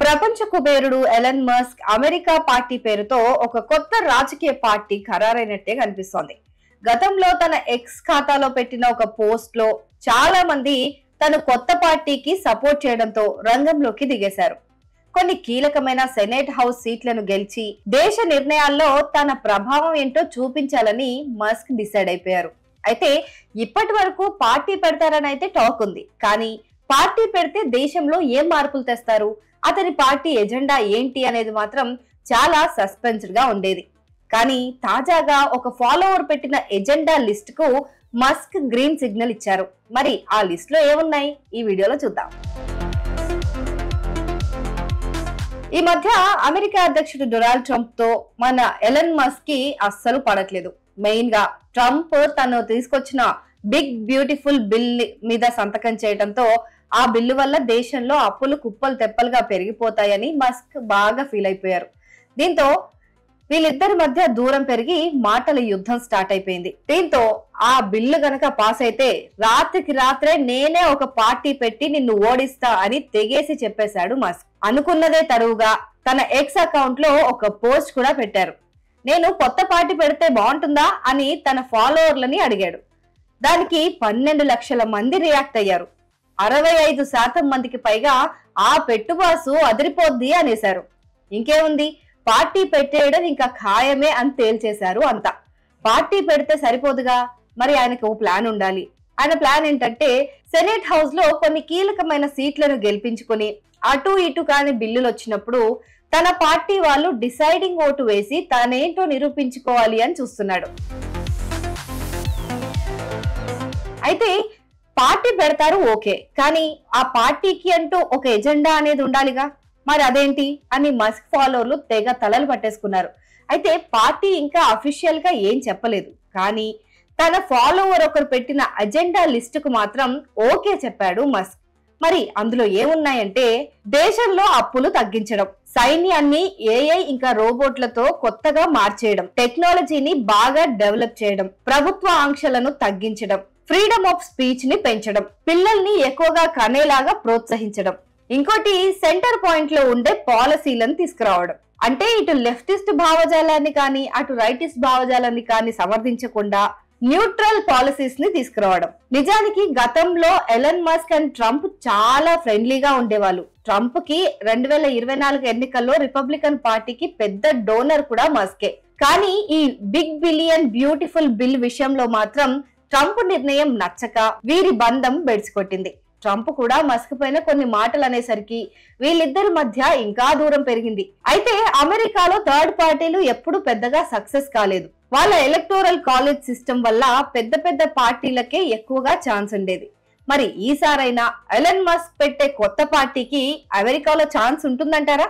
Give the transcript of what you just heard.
ప్రపంచ కుబేరుడు Elon Musk America party పేరుతో ఒక కొత్త రాజకీయ పార్టీ ఖరారైనట్టే కనిపిస్తోంది. గతంలో తన ఎక్స్ ఖాతాలో పెట్టిన ఒక పోస్ట్ లో చాలా మంది తన కొత్త పార్టీకి సపోర్ట్ చేయడంతో రంగంలోకి దిగేశారు. కొన్ని కీలకమైన సెనేట్ హౌస్ సీట్లను గెలిచి దేశ నిర్ణయాల్లో తన ప్రభావం ఏంటో చూపించాలని మస్క్ డిసైడ్ అయిపోయారు. అయితే ఇప్పటి వరకు పార్టీ పెడతారని అయితే టాక్ ఉంది. కానీ పార్టీ పెడితే దేశంలో ఏం మార్పులు తెస్తారు, అతని పార్టీ ఎజెండా ఏంటి అనేది మాత్రం చాలా సస్పెన్స్డ్ గా ఉండేది. కానీ తాజాగా ఒక ఫాలోవర్ పెట్టిన ఎజెండా లిస్ట్ కు మస్క్ గ్రీన్ సిగ్నల్ ఇచ్చారు. మరి ఆ లిస్ట్ లో ఏమున్నాయి ఈ వీడియోలో చూద్దాం. ఈ మధ్య అమెరికా అధ్యక్షుడు డొనాల్డ్ ట్రంప్ తో మన ఎలన్ మస్క్ కి అస్సలు పడట్లేదు. మెయిన్ గా ట్రంప్ తను తీసుకొచ్చిన బిగ్ బ్యూటిఫుల్ బిల్ మీద సంతకం చేయడంతో ఆ బిల్లు వల్ల దేశంలో అప్పులు కుప్పలు తెప్పలుగా పెరిగిపోతాయని మస్క్ బాగా ఫీల్ అయిపోయారు. దీంతో వీళ్ళిద్దరి మధ్య దూరం పెరిగి మాటల యుద్ధం స్టార్ట్ అయిపోయింది. దీంతో ఆ బిల్లు గనక పాస్ అయితే రాత్రికి రాత్రే నేనే ఒక పార్టీ పెట్టి నిన్ను ఓడిస్తా అని తెగేసి చెప్పేశాడు మస్క్. అనుకున్నదే తరువుగా తన ఎక్స్ అకౌంట్ లో ఒక పోస్ట్ కూడా పెట్టారు. నేను కొత్త పార్టీ పెడితే బాగుంటుందా అని తన ఫాలోవర్లని అడిగాడు. దానికి 12 లక్షల మంది రియాక్ట్ అయ్యారు. 65% మందికి పైగా ఆ పెట్టుబాసు అదిరిపోద్ది అనేశారు. ఇంకేముంది, పార్టీ పెట్టేయడం ఇంకా ఖాయమే అని తేల్చేశారు అంతా. పార్టీ పెడితే సరిపోదుగా, మరి ఆయనకు ఓ ప్లాన్ ఉండాలి. ఆయన ప్లాన్ ఏంటంటే సెనేట్ హౌస్ లో కొన్ని కీలకమైన సీట్లను గెలిపించుకుని అటు ఇటు కాని బిల్లులు వచ్చినప్పుడు తన పార్టీ వాళ్ళు డిసైడింగ్ ఓటు వేసి తనేంటో నిరూపించుకోవాలి అని చూస్తున్నాడు. అయితే పార్టీ పెడతారు ఓకే, కానీ ఆ పార్టీకి అంటూ ఒక ఎజెండా అనేది ఉండాలిగా. మరి అదేంటి అని మస్క్ ఫాలోవర్లు తెగ తలలు పట్టేసుకున్నారు. అయితే పార్టీ ఇంకా అఫీషియల్ గా ఏం చెప్పలేదు. కానీ తన ఫాలోవర్ ఒకరు పెట్టిన అజెండా లిస్ట్ కు మాత్రం ఓకే చెప్పాడు మస్క్. మరి అందులో ఏమున్నాయంటే దేశంలో అప్పులు తగ్గించడం, సైన్యాన్ని ఏఐ ఇంకా రోబోట్లతో కొత్తగా మార్చేయడం, టెక్నాలజీని బాగా డెవలప్ చేయడం, ప్రభుత్వ ఆంక్షలను తగ్గించడం, ఫ్రీడమ్ ఆఫ్ స్పీచ్ ని పెంచడం, పిల్లల్ని ఎక్కువగా కనేలాగా ప్రోత్సహించడం, ఇంకోటి సెంటర్ పాయింట్ లో ఉండే పాలసీలను తీసుకురావడం. అంటే ఇటు లెఫ్టిస్ట్ భావజాలాన్ని కానీ అటు రైటిస్ట్ భావజాలాన్ని కానీ సమర్థించకుండా న్యూట్రల్ పాలసీస్ ని తీసుకురావడం. నిజానికి గతంలో ఎలన్ మస్క్ అండ్ ట్రంప్ చాలా ఫ్రెండ్లీగా ఉండేవాళ్ళు. ట్రంప్ కి 2024 ఎన్నికల్లో రిపబ్లికన్ పార్టీకి పెద్ద డోనర్ కూడా మస్కే. కానీ ఈ బిగ్ బిలియన్ బ్యూటిఫుల్ బిల్ విషయంలో మాత్రం ట్రంప్ నిర్ణయం నచ్చక వీరి బంధం బెడిసికొట్టింది. ట్రంప్ కూడా మస్క్ పైన కొన్ని మాటలు అనేసరికి వీళ్ళిద్దరి మధ్య ఇంకా దూరం పెరిగింది. అయితే అమెరికాలో థర్డ్ పార్టీలు ఎప్పుడు పెద్దగా సక్సెస్ కాలేదు. వాళ్ళ ఎలక్టోరల్ కాలేజ్ సిస్టమ్ వల్ల పెద్ద పెద్ద పార్టీలకే ఎక్కువగా ఛాన్స్ ఉండేది. మరి ఈసారైనా ఎలన్ మస్క్ పెట్టే కొత్త పార్టీకి అమెరికాలో ఛాన్స్ ఉంటుందంటారా?